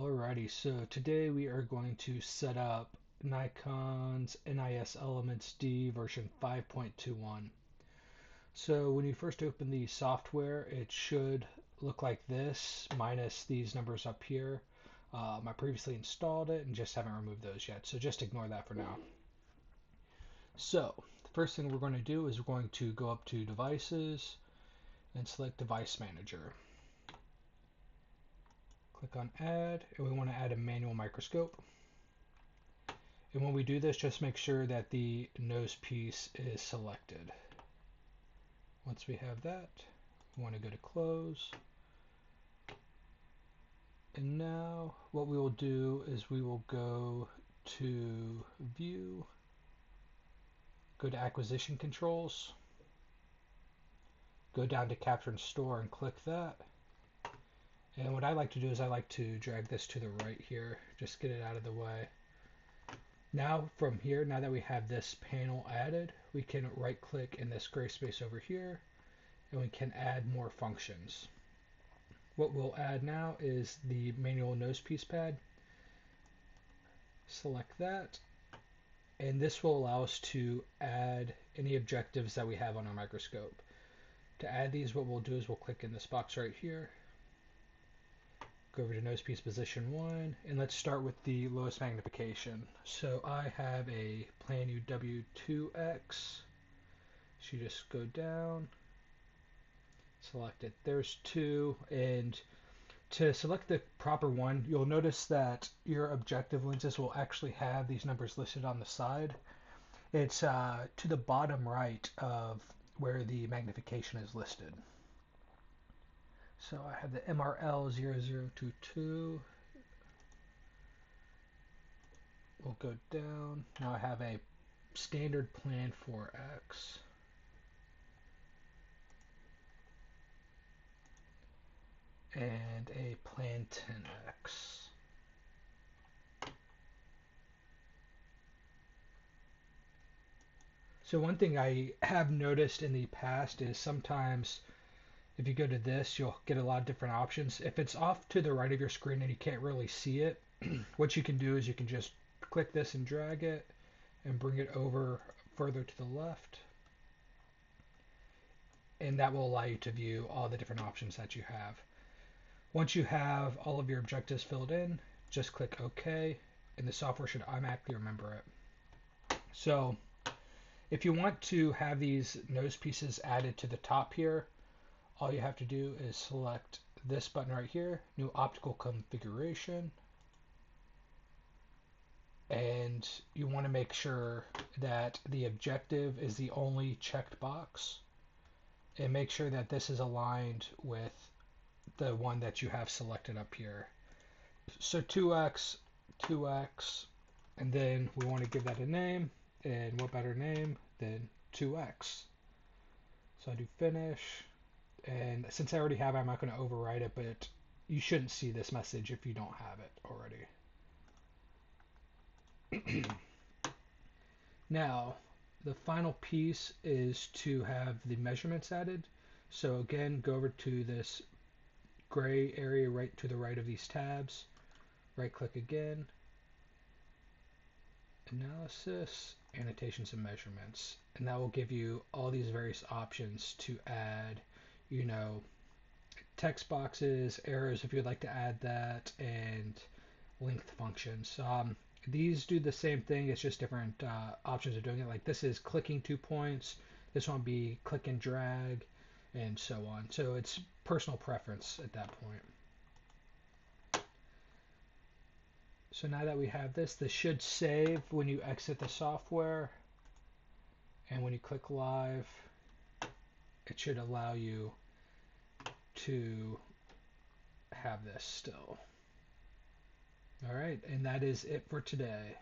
Alrighty, so today we are going to set up Nikon's NIS Elements D version 5.21. So when you first open the software, it should look like this, minus these numbers up here. I previously installed it and just haven't removed those yet, so just ignore that for now. So the first thing we're going to do is we're going to go up to Devices and select Device Manager. Click on Add, and we want to add a manual microscope. And when we do this, just make sure that the nose piece is selected. Once we have that, we want to go to Close. And now what we will do is we will go to View, go to Acquisition Controls, go down to Capture and Store and click that. And what I like to do is I like to drag this to the right here, just get it out of the way. Now from here, now that we have this panel added, we can right click in this gray space over here and we can add more functions. What we'll add now is the manual nose piece pad. Select that, and this will allow us to add any objectives that we have on our microscope. To add these, what we'll do is we'll click in this box right here, go over to nose piece position 1, and let's start with the lowest magnification. So I have a Plan UW2X. So you just go down, select it. There's 2, and to select the proper one, you'll notice that your objective lenses will actually have these numbers listed on the side. It's to the bottom right of where the magnification is listed. So I have the MRL0022. We'll go down. Now I have a standard Plan 4X. And a Plan 10X. So one thing I have noticed in the past is sometimes if you go to this, you'll get a lot of different options. If it's off to the right of your screen and you can't really see it, what you can do is you can just click this and drag it and bring it over further to the left. And that will allow you to view all the different options that you have. Once you have all of your objectives filled in, just click OK, and the software should automatically remember it. So if you want to have these nose pieces added to the top here, all you have to do is select this button right here, New Optical Configuration, and you want to make sure that the objective is the only checked box, and make sure that this is aligned with the one that you have selected up here. So 2x, 2x, and then we want to give that a name, and what better name than 2x. So I do finish, and since I already have it, I'm not going to overwrite it, but you shouldn't see this message if you don't have it already. Now, the final piece is to have the measurements added. So again, go over to this gray area right to the right of these tabs, right click again, Analysis, Annotations and Measurements, and that will give you all these various options to add, text boxes, arrows if you'd like to add that, and length functions. These do the same thing, it's just different options of doing it. Like this is clicking 2 points, this one would be click and drag, and so on. So it's personal preference at that point. So now that we have this should save when you exit the software, and when you click live, it should allow you to have this still. All right, and that is it for today.